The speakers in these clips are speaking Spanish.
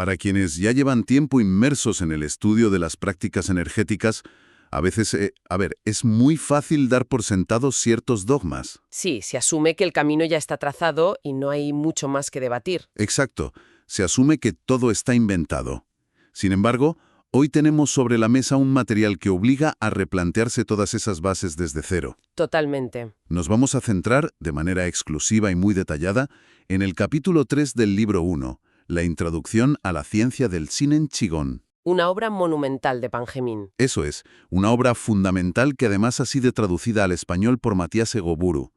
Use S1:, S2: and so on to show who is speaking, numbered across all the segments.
S1: Para quienes ya llevan tiempo inmersos en el estudio de las prácticas energéticas, a veces, es muy fácil dar por sentados ciertos dogmas.
S2: Sí, se asume que el camino ya está trazado y no hay mucho más que debatir.
S1: Exacto, se asume que todo está inventado. Sin embargo, hoy tenemos sobre la mesa un material que obliga a replantearse todas esas bases desde cero.
S2: Totalmente.
S1: Nos vamos a centrar, de manera exclusiva y muy detallada, en el capítulo 3 del libro 1, la introducción a la ciencia del Shinen Qigong.
S2: Una obra monumental de Pangemín.
S1: Eso es, una obra fundamental que además ha sido traducida al español por Matías Egoburu.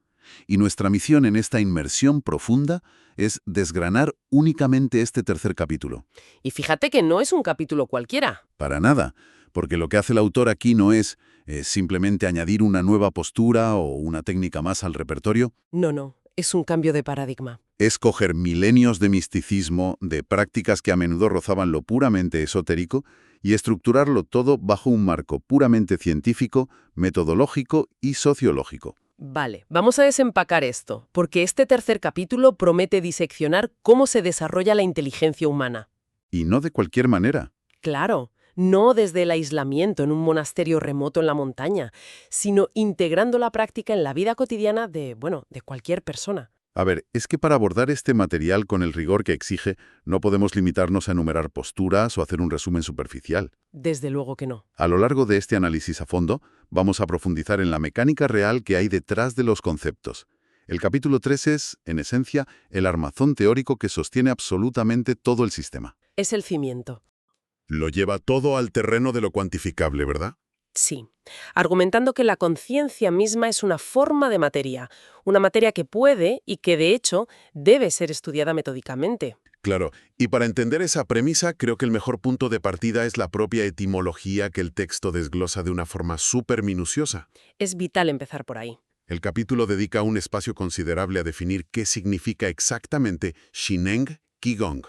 S1: Y nuestra misión en esta inmersión profunda es desgranar únicamente este tercer capítulo.
S2: Y fíjate que no es un capítulo cualquiera.
S1: Para nada, porque lo que hace el autor aquí no es simplemente añadir una nueva postura o una técnica más al repertorio.
S2: No, es un cambio de paradigma.
S1: Es coger milenios de misticismo, de prácticas que a menudo rozaban lo puramente esotérico, y estructurarlo todo bajo un marco puramente científico, metodológico y sociológico.
S2: Vale, vamos a desempacar esto, porque este tercer capítulo promete diseccionar cómo se desarrolla la inteligencia humana.
S1: Y no de cualquier manera.
S2: Claro, no desde el aislamiento en un monasterio remoto en la montaña, sino integrando la práctica en la vida cotidiana de cualquier persona.
S1: A ver, es que para abordar este material con el rigor que exige, no podemos limitarnos a enumerar posturas o hacer un resumen superficial.
S2: Desde luego que no.
S1: A lo largo de este análisis a fondo, vamos a profundizar en la mecánica real que hay detrás de los conceptos. El capítulo 3 es, en esencia, el armazón teórico que sostiene absolutamente todo el sistema.
S2: Es el cimiento.
S1: Lo lleva todo al terreno de lo cuantificable, ¿verdad?
S2: Sí, argumentando que la conciencia misma es una forma de materia, una materia que puede y que de hecho debe ser estudiada metódicamente.
S1: Claro, y para entender esa premisa, creo que el mejor punto de partida es la propia etimología que el texto desglosa de una forma súper minuciosa.
S2: Es vital empezar por ahí.
S1: El capítulo dedica un espacio considerable a definir qué significa exactamente Shinen Qigong.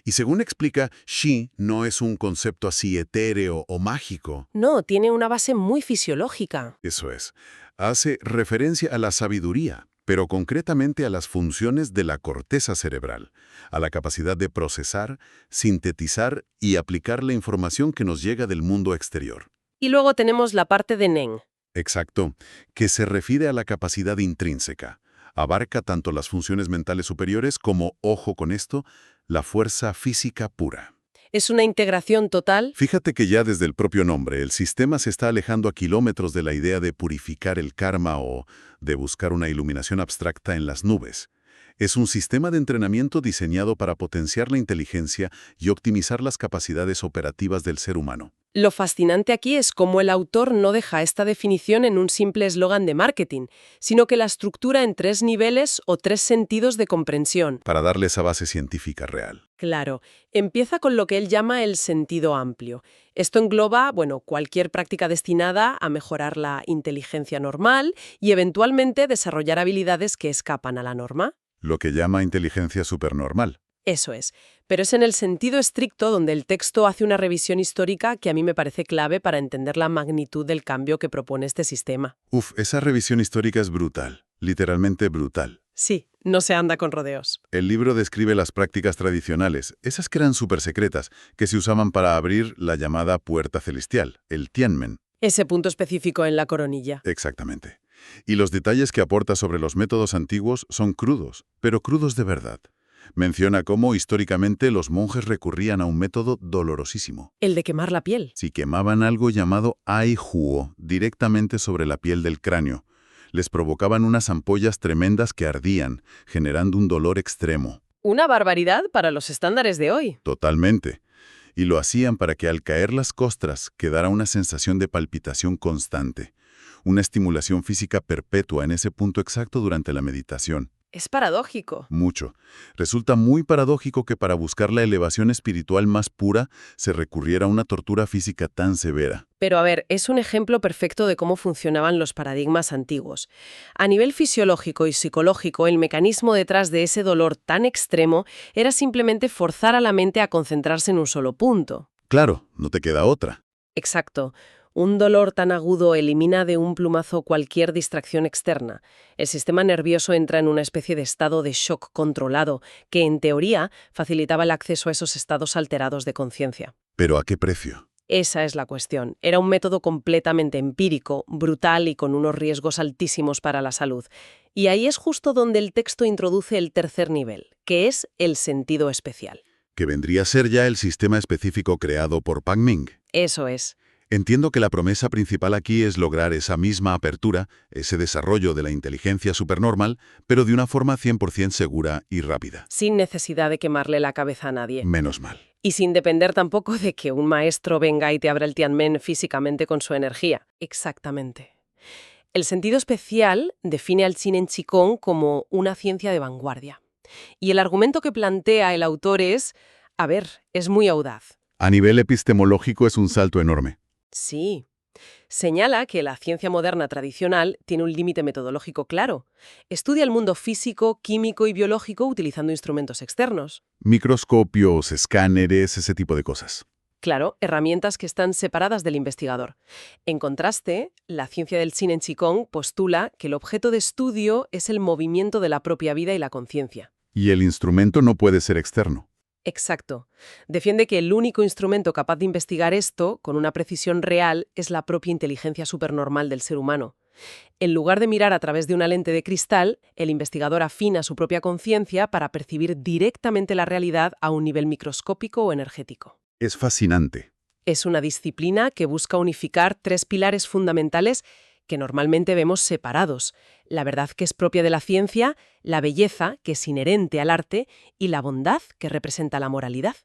S1: Y según explica, Shi no es un concepto así etéreo o mágico.
S2: No, tiene una base muy fisiológica.
S1: Eso es. Hace referencia a la sabiduría, pero concretamente a las funciones de la corteza cerebral, a la capacidad de procesar, sintetizar y aplicar la información que nos llega del mundo exterior.
S2: Y luego tenemos la parte de Nen.
S1: Exacto, que se refiere a la capacidad intrínseca. Abarca tanto las funciones mentales superiores como, ojo con esto, la fuerza física pura.
S2: Es una integración total.
S1: Fíjate que ya desde el propio nombre, el sistema se está alejando a kilómetros de la idea de purificar el karma o de buscar una iluminación abstracta en las nubes. Es un sistema de entrenamiento diseñado para potenciar la inteligencia y optimizar las capacidades operativas del ser humano.
S2: Lo fascinante aquí es cómo el autor no deja esta definición en un simple eslogan de marketing, sino que la estructura en 3 niveles o 3 sentidos de comprensión.
S1: Para darle esa base científica real.
S2: Claro, empieza con lo que él llama el sentido amplio. Esto engloba, cualquier práctica destinada a mejorar la inteligencia normal y eventualmente desarrollar habilidades que escapan a la norma.
S1: Lo que llama inteligencia supernormal.
S2: Eso es, pero es en el sentido estricto donde el texto hace una revisión histórica que a mí me parece clave para entender la magnitud del cambio que propone este sistema.
S1: Esa revisión histórica es brutal, literalmente brutal.
S2: Sí, no se anda con rodeos.
S1: El libro describe las prácticas tradicionales, esas que eran súper secretas, que se usaban para abrir la llamada puerta celestial, el Tianmen.
S2: Ese punto específico en la coronilla.
S1: Exactamente. Y los detalles que aporta sobre los métodos antiguos son crudos, pero crudos de verdad. Menciona cómo, históricamente, los monjes recurrían a un método dolorosísimo.
S2: El de quemar la piel.
S1: Si quemaban algo llamado aihuo directamente sobre la piel del cráneo, les provocaban unas ampollas tremendas que ardían, generando un dolor extremo.
S2: Una barbaridad para los estándares de hoy.
S1: Totalmente. Y lo hacían para que al caer las costras quedara una sensación de palpitación constante, una estimulación física perpetua en ese punto exacto durante la meditación.
S2: Es paradójico.
S1: Mucho. Resulta muy paradójico que para buscar la elevación espiritual más pura se recurriera a una tortura física tan severa.
S2: Pero a ver, es un ejemplo perfecto de cómo funcionaban los paradigmas antiguos. A nivel fisiológico y psicológico, el mecanismo detrás de ese dolor tan extremo era simplemente forzar a la mente a concentrarse en un solo punto.
S1: Claro, no te queda otra.
S2: Exacto. Un dolor tan agudo elimina de un plumazo cualquier distracción externa. El sistema nervioso entra en una especie de estado de shock controlado, que en teoría facilitaba el acceso a esos estados alterados de conciencia.
S1: ¿Pero a qué precio?
S2: Esa es la cuestión. Era un método completamente empírico, brutal y con unos riesgos altísimos para la salud. Y ahí es justo donde el texto introduce el tercer nivel, que es el sentido especial.
S1: Que vendría a ser ya el sistema específico creado por Pan Ming.
S2: Eso es.
S1: Entiendo que la promesa principal aquí es lograr esa misma apertura, ese desarrollo de la inteligencia supernormal, pero de una forma 100% segura y rápida.
S2: Sin necesidad de quemarle la cabeza a nadie.
S1: Menos mal.
S2: Y sin depender tampoco de que un maestro venga y te abra el Tianmen físicamente con su energía. Exactamente. El sentido especial define al Qin en Qigong como una ciencia de vanguardia. Y el argumento que plantea el autor es muy audaz.
S1: A nivel epistemológico es un salto enorme.
S2: Sí. Señala que la ciencia moderna tradicional tiene un límite metodológico claro. Estudia el mundo físico, químico y biológico utilizando instrumentos externos.
S1: Microscopios, escáneres, ese tipo de cosas.
S2: Claro, herramientas que están separadas del investigador. En contraste, la ciencia del Qin en Qigong postula que el objeto de estudio es el movimiento de la propia vida y la conciencia.
S1: Y el instrumento no puede ser externo.
S2: Exacto. Defiende que el único instrumento capaz de investigar esto, con una precisión real, es la propia inteligencia supernormal del ser humano. En lugar de mirar a través de una lente de cristal, el investigador afina su propia conciencia para percibir directamente la realidad a un nivel microscópico o energético.
S1: Es fascinante.
S2: Es una disciplina que busca unificar tres pilares fundamentales que normalmente vemos separados: la verdad que es propia de la ciencia, la belleza que es inherente al arte y la bondad que representa la moralidad.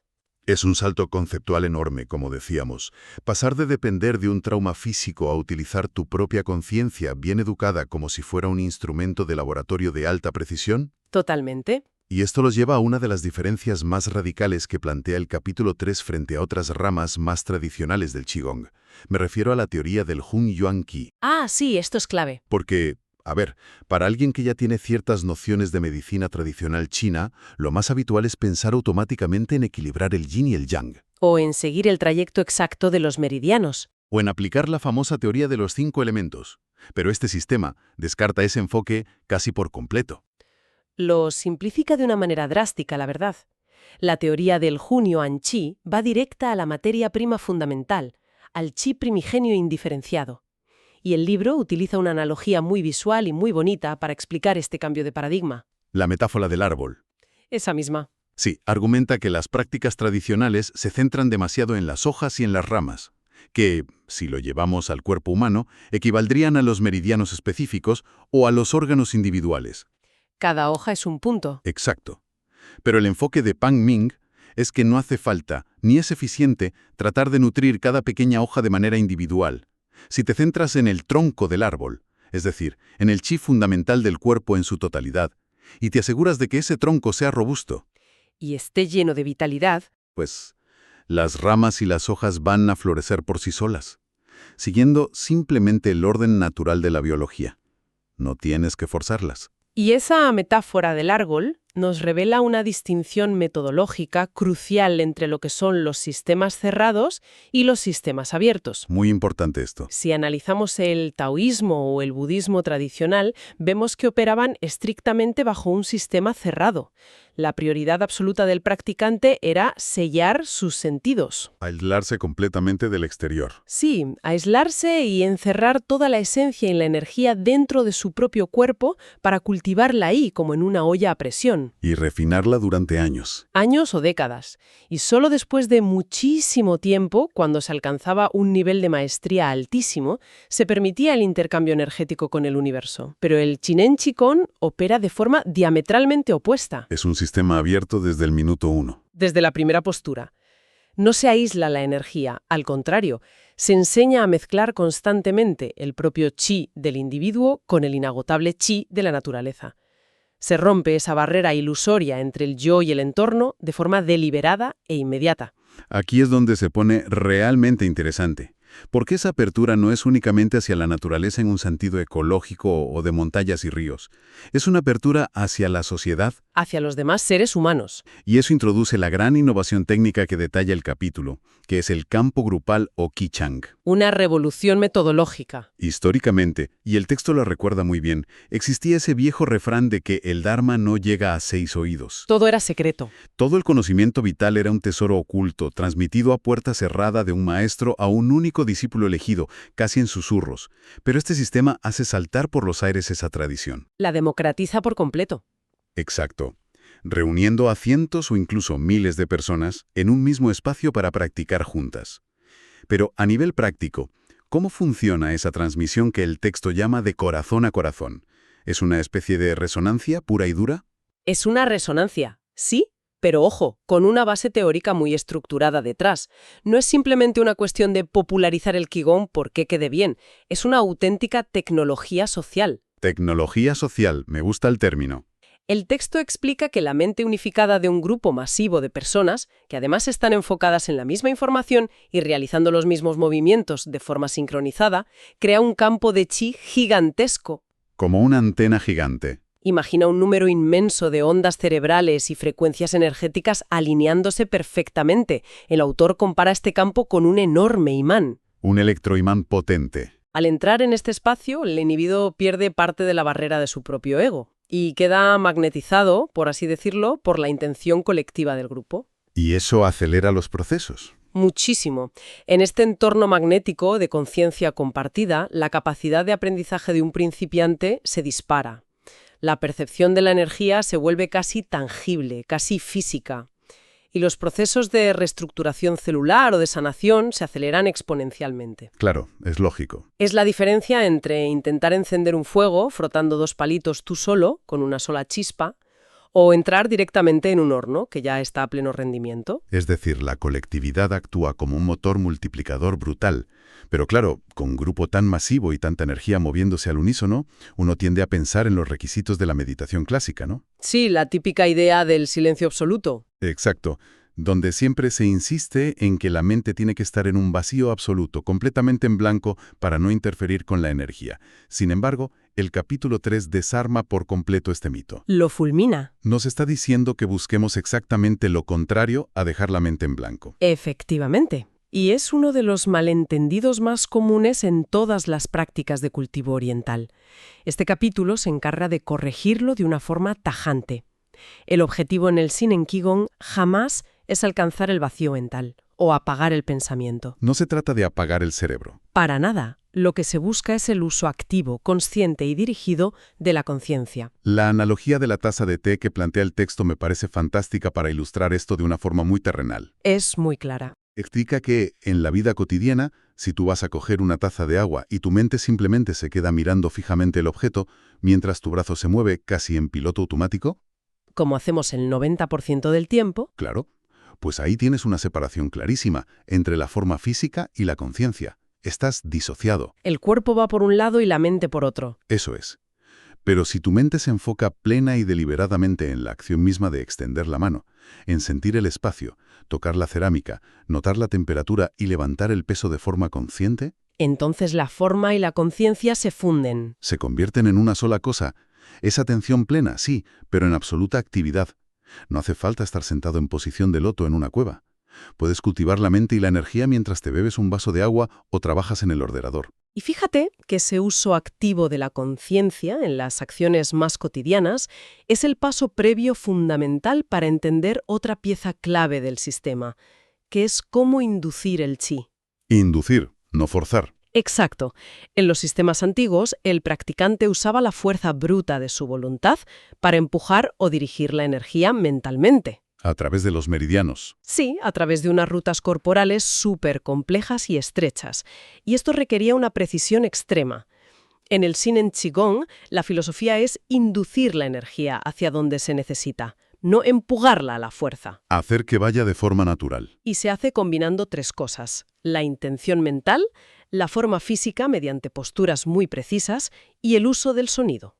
S1: Es un salto conceptual enorme, como decíamos. Pasar de depender de un trauma físico a utilizar tu propia conciencia bien educada como si fuera un instrumento de laboratorio de alta precisión.
S2: Totalmente.
S1: Y esto los lleva a una de las diferencias más radicales que plantea el capítulo 3 frente a otras ramas más tradicionales del Qigong. Me refiero a la teoría del Hun Yuan Qi.
S2: Ah, sí, esto es clave.
S1: Porque, para alguien que ya tiene ciertas nociones de medicina tradicional china, lo más habitual es pensar automáticamente en equilibrar el yin y el yang.
S2: O en seguir el trayecto exacto de los meridianos.
S1: O en aplicar la famosa teoría de los 5 elementos. Pero este sistema descarta ese enfoque casi por completo.
S2: Lo simplifica de una manera drástica, la verdad. La teoría del Hun Yuan Qi va directa a la materia prima fundamental, al chi primigenio indiferenciado. Y el libro utiliza una analogía muy visual y muy bonita para explicar este cambio de paradigma.
S1: La metáfora del árbol.
S2: Esa misma.
S1: Sí, argumenta que las prácticas tradicionales se centran demasiado en las hojas y en las ramas, que, si lo llevamos al cuerpo humano, equivaldrían a los meridianos específicos o a los órganos individuales.
S2: Cada hoja es un punto.
S1: Exacto. Pero el enfoque de Pan Ming es que no hace falta, ni es eficiente, tratar de nutrir cada pequeña hoja de manera individual. Si te centras en el tronco del árbol, es decir, en el chi fundamental del cuerpo en su totalidad, y te aseguras de que ese tronco sea robusto,
S2: Y esté lleno de vitalidad,
S1: pues las ramas y las hojas van a florecer por sí solas, siguiendo simplemente el orden natural de la biología. No tienes que forzarlas.
S2: y esa metáfora del árbol nos revela una distinción metodológica crucial entre lo que son los sistemas cerrados y los sistemas abiertos.
S1: Muy importante esto.
S2: Si analizamos el taoísmo o el budismo tradicional, vemos que operaban estrictamente bajo un sistema cerrado. La prioridad absoluta del practicante era sellar sus sentidos.
S1: Aislarse completamente del exterior.
S2: Sí, aislarse y encerrar toda la esencia y la energía dentro de su propio cuerpo para cultivarla ahí como en una olla a presión.
S1: Y refinarla durante años.
S2: Años o décadas. Y solo después de muchísimo tiempo, cuando se alcanzaba un nivel de maestría altísimo, se permitía el intercambio energético con el universo. Pero el Qin Qigong opera de forma diametralmente opuesta.
S1: Es un sistema abierto desde el minuto 1.
S2: Desde la primera postura. No se aísla la energía, al contrario, se enseña a mezclar constantemente el propio chi del individuo con el inagotable chi de la naturaleza. Se rompe esa barrera ilusoria entre el yo y el entorno de forma deliberada e inmediata.
S1: Aquí es donde se pone realmente interesante, porque esa apertura no es únicamente hacia la naturaleza en un sentido ecológico o de montañas y ríos. Es una apertura hacia la sociedad,
S2: hacia los demás seres humanos.
S1: Y eso introduce la gran innovación técnica que detalla el capítulo, que es el campo grupal o Qichang.
S2: Una revolución metodológica.
S1: Históricamente, y el texto lo recuerda muy bien, existía ese viejo refrán de que el Dharma no llega a 6 oídos.
S2: Todo era secreto.
S1: Todo el conocimiento vital era un tesoro oculto, transmitido a puerta cerrada de un maestro a un único discípulo elegido, casi en susurros. Pero este sistema hace saltar por los aires esa tradición.
S2: La democratiza por completo.
S1: Exacto. Reuniendo a cientos o incluso miles de personas en un mismo espacio para practicar juntas. Pero a nivel práctico, ¿cómo funciona esa transmisión que el texto llama de corazón a corazón? ¿Es una especie de resonancia pura y dura?
S2: Es una resonancia, sí, pero ojo, con una base teórica muy estructurada detrás. No es simplemente una cuestión de popularizar el Qigong porque quede bien, es una auténtica tecnología social.
S1: Tecnología social, me gusta el término.
S2: El texto explica que la mente unificada de un grupo masivo de personas, que además están enfocadas en la misma información y realizando los mismos movimientos de forma sincronizada, crea un campo de chi gigantesco.
S1: Como una antena gigante.
S2: Imagina un número inmenso de ondas cerebrales y frecuencias energéticas alineándose perfectamente. El autor compara este campo con un enorme imán.
S1: Un electroimán potente.
S2: Al entrar en este espacio, el individuo pierde parte de la barrera de su propio ego y queda magnetizado, por así decirlo, por la intención colectiva del grupo.
S1: Y eso acelera los procesos.
S2: Muchísimo. En este entorno magnético de conciencia compartida, la capacidad de aprendizaje de un principiante se dispara. La percepción de la energía se vuelve casi tangible, casi física. Y los procesos de reestructuración celular o de sanación se aceleran exponencialmente.
S1: Claro, es lógico.
S2: Es la diferencia entre intentar encender un fuego frotando 2 palitos tú solo, con una sola chispa, o entrar directamente en un horno que ya está a pleno rendimiento.
S1: Es decir, la colectividad actúa como un motor multiplicador brutal. Pero claro, con un grupo tan masivo y tanta energía moviéndose al unísono, uno tiende a pensar en los requisitos de la meditación clásica, ¿no?
S2: Sí, la típica idea del silencio absoluto.
S1: Exacto, donde siempre se insiste en que la mente tiene que estar en un vacío absoluto, completamente en blanco, para no interferir con la energía. Sin embargo, el capítulo 3 desarma por completo este mito.
S2: Lo fulmina.
S1: Nos está diciendo que busquemos exactamente lo contrario a dejar la mente en blanco.
S2: Efectivamente. Y es uno de los malentendidos más comunes en todas las prácticas de cultivo oriental. Este capítulo se encarga de corregirlo de una forma tajante. El objetivo en el Shinen Qigong jamás es alcanzar el vacío mental o apagar el pensamiento.
S1: No se trata de apagar el cerebro.
S2: Para nada. Lo que se busca es el uso activo, consciente y dirigido de la conciencia.
S1: La analogía de la taza de té que plantea el texto me parece fantástica para ilustrar esto de una forma muy terrenal.
S2: Es muy clara.
S1: Explica que, en la vida cotidiana, si tú vas a coger una taza de agua y tu mente simplemente se queda mirando fijamente el objeto, mientras tu brazo se mueve casi en piloto automático,
S2: Como hacemos el 90% del tiempo,
S1: claro, pues ahí tienes una separación clarísima entre la forma física y la conciencia. Estás disociado.
S2: el cuerpo va por un lado y la mente por otro.
S1: Eso es. Pero si tu mente se enfoca plena y deliberadamente en la acción misma de extender la mano, en sentir el espacio, tocar la cerámica, notar la temperatura y levantar el peso de forma consciente,
S2: Entonces la forma y la conciencia se funden.
S1: se convierten en una sola cosa. Es atención plena, sí, pero en absoluta actividad. No hace falta estar sentado en posición de loto en una cueva. Puedes cultivar la mente y la energía mientras te bebes un vaso de agua o trabajas en el ordenador.
S2: Y fíjate que ese uso activo de la conciencia en las acciones más cotidianas es el paso previo fundamental para entender otra pieza clave del sistema, que es cómo inducir el chi.
S1: Inducir, no forzar.
S2: Exacto. En los sistemas antiguos, el practicante usaba la fuerza bruta de su voluntad para empujar o dirigir la energía mentalmente.
S1: A través de los meridianos.
S2: Sí, a través de unas rutas corporales súper complejas y estrechas. Y esto requería una precisión extrema. En el Shinen Qigong, la filosofía es inducir la energía hacia donde se necesita, no empujarla a la fuerza.
S1: Hacer que vaya de forma natural.
S2: Y se hace combinando 3 cosas: la intención mental, la forma física mediante posturas muy precisas y el uso del sonido.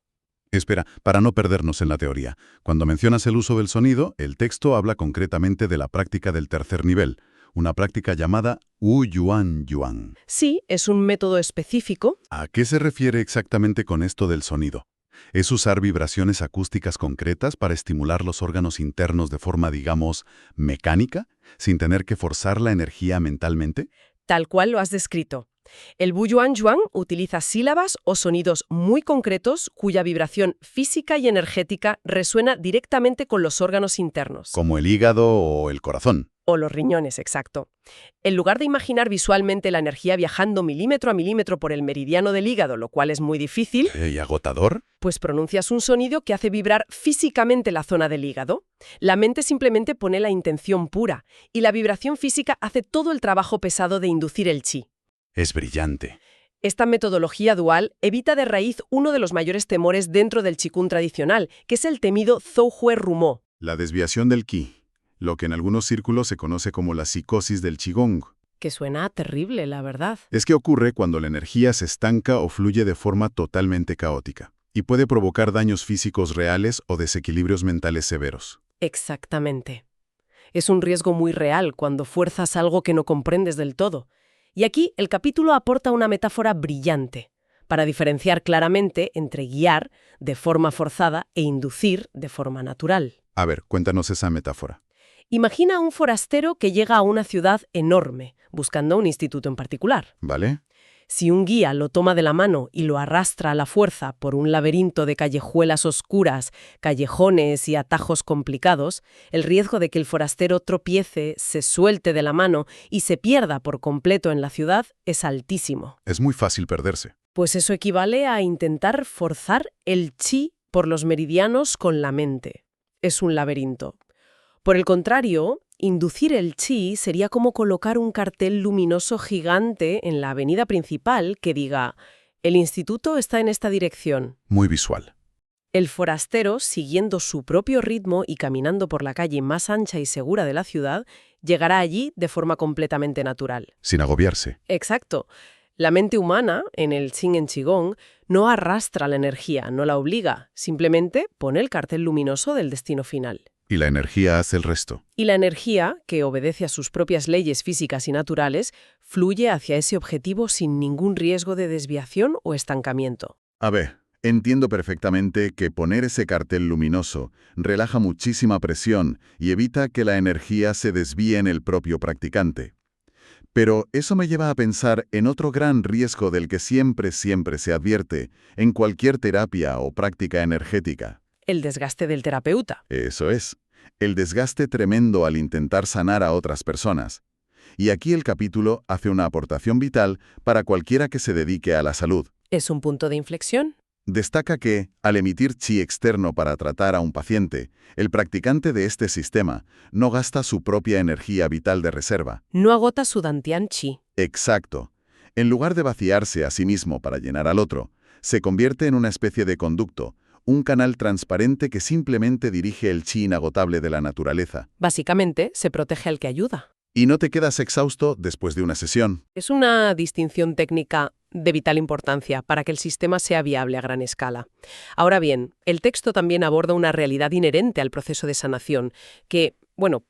S1: Espera, para no perdernos en la teoría. Cuando mencionas el uso del sonido, el texto habla concretamente de la práctica del tercer nivel, una práctica llamada Wu Yuan Yuan.
S2: Sí, es un método específico.
S1: ¿A qué se refiere exactamente con esto del sonido? Es usar vibraciones acústicas concretas para estimular los órganos internos de forma, digamos, mecánica, sin tener que forzar la energía mentalmente.
S2: Tal cual lo has descrito. El Buyuan utiliza sílabas o sonidos muy concretos cuya vibración física y energética resuena directamente con los órganos internos.
S1: Como el hígado o el corazón.
S2: O los riñones, exacto. En lugar de imaginar visualmente la energía viajando milímetro a milímetro por el meridiano del hígado, lo cual es muy difícil,
S1: ¿Y agotador?
S2: pues pronuncias un sonido que hace vibrar físicamente la zona del hígado. La mente simplemente pone la intención pura, y la vibración física hace todo el trabajo pesado de inducir el chi.
S1: Es brillante.
S2: Esta metodología dual evita de raíz uno de los mayores temores dentro del Qigong tradicional, que es el temido Zhou Rumo.
S1: La desviación del Qi, lo que en algunos círculos se conoce como la psicosis del Qigong.
S2: Que suena terrible, la verdad.
S1: Es que ocurre cuando la energía se estanca o fluye de forma totalmente caótica, y puede provocar daños físicos reales o desequilibrios mentales severos.
S2: Exactamente. Es un riesgo muy real cuando fuerzas algo que no comprendes del todo. Y aquí el capítulo aporta una metáfora brillante para diferenciar claramente entre guiar de forma forzada e inducir de forma natural.
S1: A ver, cuéntanos esa metáfora.
S2: Imagina a un forastero que llega a una ciudad enorme, buscando un instituto en particular.
S1: ¿Vale?
S2: Si un guía lo toma de la mano y lo arrastra a la fuerza por un laberinto de callejuelas oscuras, callejones y atajos complicados, el riesgo de que el forastero tropiece, se suelte de la mano y se pierda por completo en la ciudad es altísimo.
S1: Es muy fácil perderse.
S2: Pues eso equivale a intentar forzar el chi por los meridianos con la mente. Es un laberinto. Por el contrario, inducir el chi sería como colocar un cartel luminoso gigante en la avenida principal que diga «El instituto está en esta dirección».
S1: Muy visual.
S2: El forastero, siguiendo su propio ritmo y caminando por la calle más ancha y segura de la ciudad, llegará allí de forma completamente natural.
S1: Sin agobiarse.
S2: Exacto. La mente humana, en el Qing en Qigong, no arrastra la energía, no la obliga, simplemente pone el cartel luminoso del destino final.
S1: Y la energía hace el resto.
S2: Y la energía, que obedece a sus propias leyes físicas y naturales, fluye hacia ese objetivo sin ningún riesgo de desviación o estancamiento.
S1: A ver, entiendo perfectamente que poner ese cartel luminoso relaja muchísima presión y evita que la energía se desvíe en el propio practicante. Pero eso me lleva a pensar en otro gran riesgo del que siempre se advierte en cualquier terapia o práctica energética.
S2: El desgaste del terapeuta.
S1: Eso es, el desgaste tremendo al intentar sanar a otras personas. Y aquí el capítulo hace una aportación vital para cualquiera que se dedique a la salud.
S2: ¿Es un punto de inflexión?
S1: Destaca que, al emitir chi externo para tratar a un paciente, el practicante de este sistema no gasta su propia energía vital de reserva.
S2: No agota su dantian chi.
S1: Exacto. En lugar de vaciarse a sí mismo para llenar al otro, se convierte en una especie de conducto, un canal transparente que simplemente dirige el chi inagotable de la naturaleza.
S2: Básicamente, se protege al que ayuda.
S1: Y no te quedas exhausto después de una sesión.
S2: Es una distinción técnica de vital importancia para que el sistema sea viable a gran escala. Ahora bien, el texto también aborda una realidad inherente al proceso de sanación que,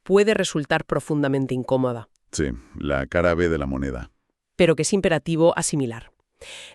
S2: puede resultar profundamente incómoda,
S1: Sí, la cara B de la moneda.
S2: pero que es imperativo asimilar.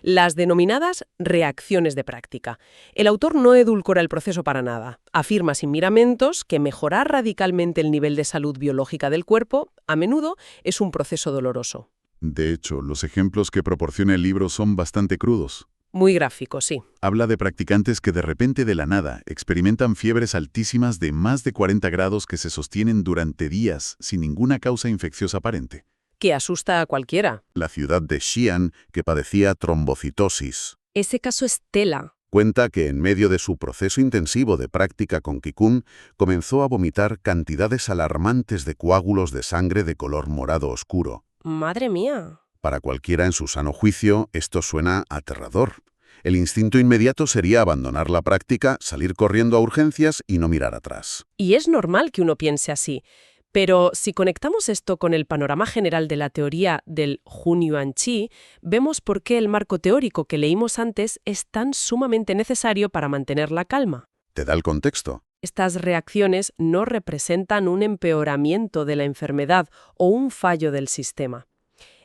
S2: Las denominadas reacciones de práctica. El autor no edulcora el proceso para nada. Afirma sin miramentos que mejorar radicalmente el nivel de salud biológica del cuerpo, a menudo, es un proceso doloroso.
S1: De hecho, los ejemplos que proporciona el libro son bastante crudos.
S2: Muy gráfico, sí.
S1: Habla de practicantes que de repente de la nada experimentan fiebres altísimas de más de 40 grados que se sostienen durante días sin ninguna causa infecciosa aparente.
S2: Que asusta a cualquiera.
S1: La ciudad de Xi'an, que padecía trombocitosis.
S2: Ese caso es tela.
S1: Cuenta que en medio de su proceso intensivo de práctica con Qigong, comenzó a vomitar cantidades alarmantes de coágulos de sangre de color morado oscuro.
S2: ¡Madre mía!
S1: Para cualquiera en su sano juicio, esto suena aterrador. El instinto inmediato sería abandonar la práctica, salir corriendo a urgencias y no mirar atrás.
S2: Y es normal que uno piense así. Pero si conectamos esto con el panorama general de la teoría del Hunyuan Chi, vemos por qué el marco teórico que leímos antes es tan sumamente necesario para mantener la calma.
S1: ¿Te da el contexto?
S2: Estas reacciones no representan un empeoramiento de la enfermedad o un fallo del sistema.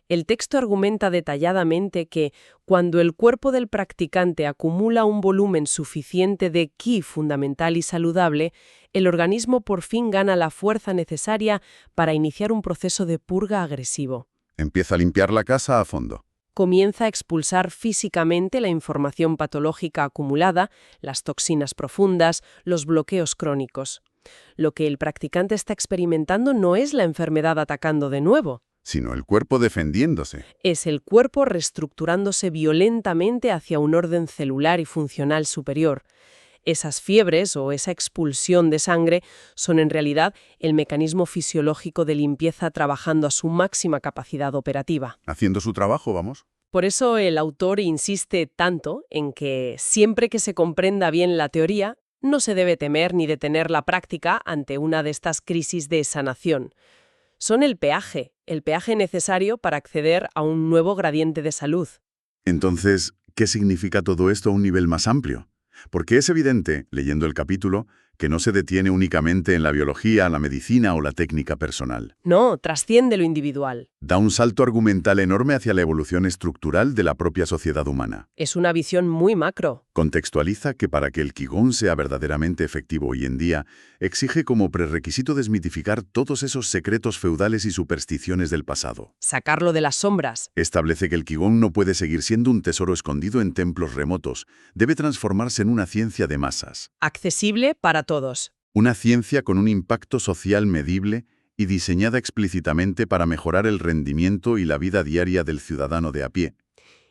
S2: El texto argumenta detalladamente que, cuando el cuerpo del practicante acumula un volumen suficiente de qi fundamental y saludable, el organismo por fin gana la fuerza necesaria para iniciar un proceso de purga agresivo.
S1: Empieza a limpiar la casa a fondo.
S2: Comienza a expulsar físicamente la información patológica acumulada, las toxinas profundas, los bloqueos crónicos. Lo que el practicante está experimentando no es la enfermedad atacando de nuevo,
S1: Sino el cuerpo defendiéndose.
S2: es el cuerpo reestructurándose violentamente hacia un orden celular y funcional superior. Esas fiebres o esa expulsión de sangre son en realidad el mecanismo fisiológico de limpieza trabajando a su máxima capacidad operativa.
S1: Haciendo su trabajo, vamos.
S2: Por eso el autor insiste tanto en que siempre que se comprenda bien la teoría, no se debe temer ni detener la práctica ante una de estas crisis de sanación. Son el peaje necesario para acceder a un nuevo gradiente de salud.
S1: Entonces, ¿qué significa todo esto a un nivel más amplio? Porque es evidente, leyendo el capítulo, que no se detiene únicamente en la biología, la medicina o la técnica personal.
S2: No, trasciende lo individual.
S1: Da un salto argumental enorme hacia la evolución estructural de la propia sociedad humana.
S2: Es una visión muy macro.
S1: Contextualiza que para que el Qigong sea verdaderamente efectivo hoy en día, exige como prerequisito desmitificar todos esos secretos feudales y supersticiones del pasado.
S2: Sacarlo de las sombras.
S1: Establece que el Qigong no puede seguir siendo un tesoro escondido en templos remotos, debe transformarse en una ciencia de masas.
S2: Accesible para todos.
S1: Una ciencia con un impacto social medible y diseñada explícitamente para mejorar el rendimiento y la vida diaria del ciudadano de a pie.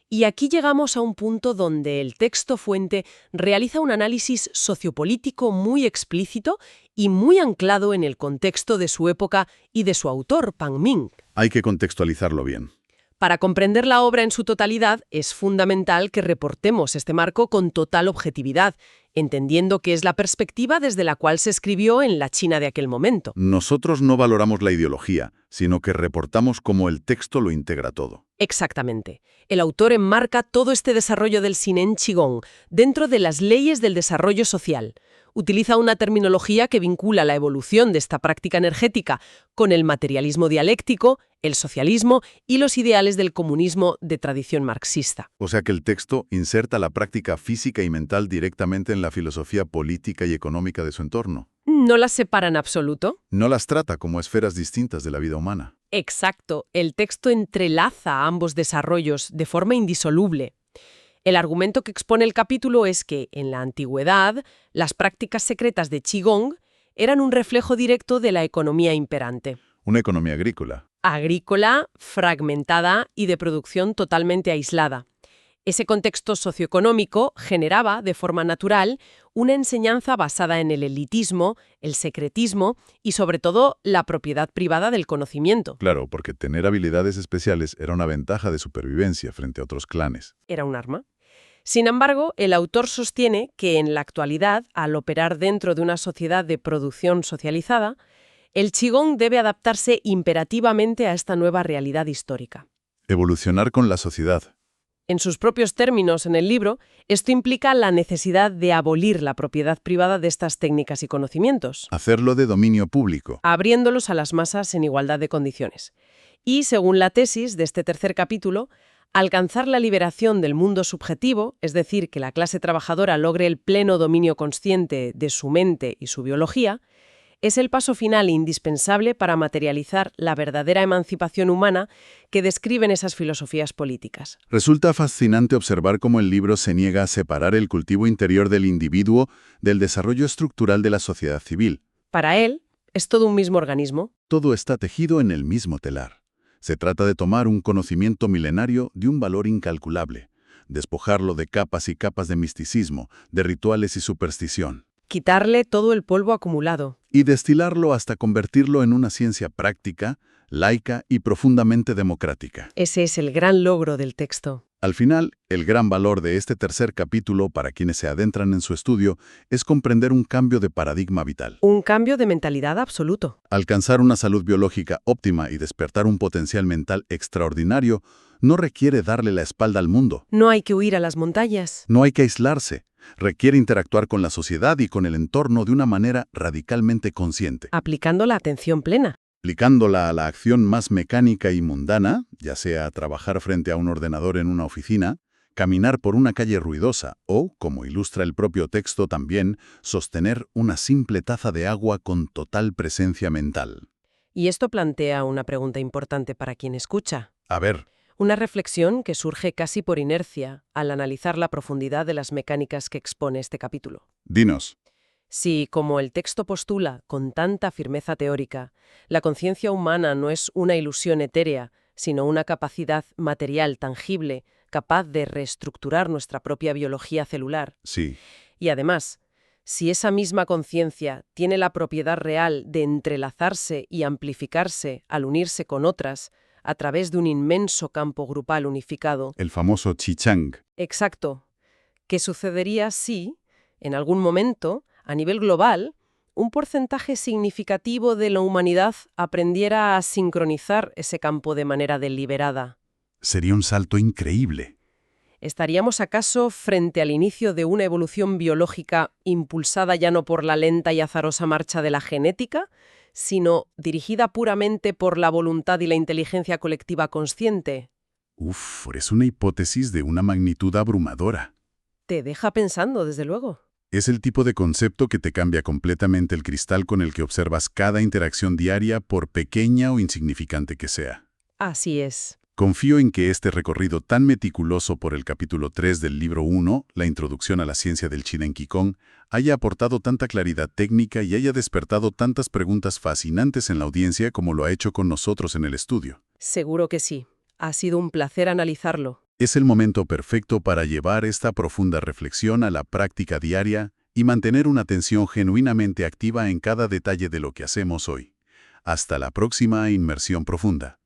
S2: Y aquí llegamos a un punto donde el texto fuente realiza un análisis sociopolítico muy explícito y muy anclado en el contexto de su época y de su autor, Pan Ming.
S1: Hay que contextualizarlo bien.
S2: Para comprender la obra en su totalidad, es fundamental que reportemos este marco con total objetividad, entendiendo que es la perspectiva desde la cual se escribió en la China de aquel momento.
S1: Nosotros no valoramos la ideología, sino que reportamos cómo el texto lo integra todo.
S2: Exactamente. El autor enmarca todo este desarrollo del Shinen Qigong dentro de las leyes del desarrollo social. Utiliza una terminología que vincula la evolución de esta práctica energética con el materialismo dialéctico, el socialismo y los ideales del comunismo de tradición marxista.
S1: O sea que el texto inserta la práctica física y mental directamente en la filosofía política y económica de su entorno.
S2: ¿No las separa en absoluto?
S1: No las trata como esferas distintas de la vida humana.
S2: Exacto. El texto entrelaza ambos desarrollos de forma indisoluble. El argumento que expone el capítulo es que, en la antigüedad, las prácticas secretas de Qigong eran un reflejo directo de la economía imperante.
S1: Una economía agrícola.
S2: Agrícola, fragmentada y de producción totalmente aislada. Ese contexto socioeconómico generaba, de forma natural, una enseñanza basada en el elitismo, el secretismo y, sobre todo, la propiedad privada del conocimiento.
S1: Claro, porque tener habilidades especiales era una ventaja de supervivencia frente a otros clanes.
S2: Era un arma. Sin embargo, el autor sostiene que en la actualidad, al operar dentro de una sociedad de producción socializada, el Qigong debe adaptarse imperativamente a esta nueva realidad histórica.
S1: Evolucionar con la sociedad.
S2: En sus propios términos en el libro, esto implica la necesidad de abolir la propiedad privada de estas técnicas y conocimientos,
S1: Hacerlo de dominio público.
S2: abriéndolos a las masas en igualdad de condiciones. Y, según la tesis de este tercer capítulo, alcanzar la liberación del mundo subjetivo, es decir, que la clase trabajadora logre el pleno dominio consciente de su mente y su biología, es el paso final indispensable para materializar la verdadera emancipación humana que describen esas filosofías políticas.
S1: Resulta fascinante observar cómo el libro se niega a separar el cultivo interior del individuo del desarrollo estructural de la sociedad civil.
S2: Para él, es todo un mismo organismo.
S1: Todo está tejido en el mismo telar. Se trata de tomar un conocimiento milenario de un valor incalculable, despojarlo de capas y capas de misticismo, de rituales y superstición,
S2: Quitarle todo el polvo acumulado.
S1: y destilarlo hasta convertirlo en una ciencia práctica, laica y profundamente democrática.
S2: Ese es el gran logro del texto.
S1: Al final, el gran valor de este tercer capítulo para quienes se adentran en su estudio es comprender un cambio de paradigma vital.
S2: Un cambio de mentalidad absoluto.
S1: Alcanzar una salud biológica óptima y despertar un potencial mental extraordinario no requiere darle la espalda al mundo.
S2: No hay que huir a las montañas.
S1: No hay que aislarse. Requiere interactuar con la sociedad y con el entorno de una manera radicalmente consciente.
S2: Aplicando la atención plena.
S1: aplicándola a la acción más mecánica y mundana, ya sea trabajar frente a un ordenador en una oficina, caminar por una calle ruidosa o, como ilustra el propio texto también, sostener una simple taza de agua con total presencia mental.
S2: Y esto plantea una pregunta importante para quien escucha.
S1: A ver,
S2: Una reflexión que surge casi por inercia al analizar la profundidad de las mecánicas que expone este capítulo.
S1: dinos.
S2: Si, como el texto postula con tanta firmeza teórica, la conciencia humana no es una ilusión etérea, sino una capacidad material tangible, capaz de reestructurar nuestra propia biología celular,
S1: Sí,
S2: y además, si esa misma conciencia tiene la propiedad real de entrelazarse y amplificarse al unirse con otras a través de un inmenso campo grupal unificado,
S1: el famoso Chichang.
S2: exacto, ¿qué sucedería si, en algún momento, a nivel global, un porcentaje significativo de la humanidad aprendiera a sincronizar ese campo de manera deliberada?
S1: Sería un salto increíble.
S2: ¿Estaríamos acaso frente al inicio de una evolución biológica impulsada ya no por la lenta y azarosa marcha de la genética, sino dirigida puramente por la voluntad y la inteligencia colectiva consciente?
S1: Uf, es una hipótesis de una magnitud abrumadora.
S2: Te deja pensando, desde luego.
S1: Es el tipo de concepto que te cambia completamente el cristal con el que observas cada interacción diaria, por pequeña o insignificante que sea.
S2: Así es.
S1: Confío en que este recorrido tan meticuloso por el capítulo 3 del libro 1, la introducción a la ciencia del Chinen Qigong, haya aportado tanta claridad técnica y haya despertado tantas preguntas fascinantes en la audiencia como lo ha hecho con nosotros en el estudio.
S2: Seguro que sí. Ha sido un placer analizarlo.
S1: Es el momento perfecto para llevar esta profunda reflexión a la práctica diaria y mantener una atención genuinamente activa en cada detalle de lo que hacemos hoy. Hasta la próxima inmersión profunda.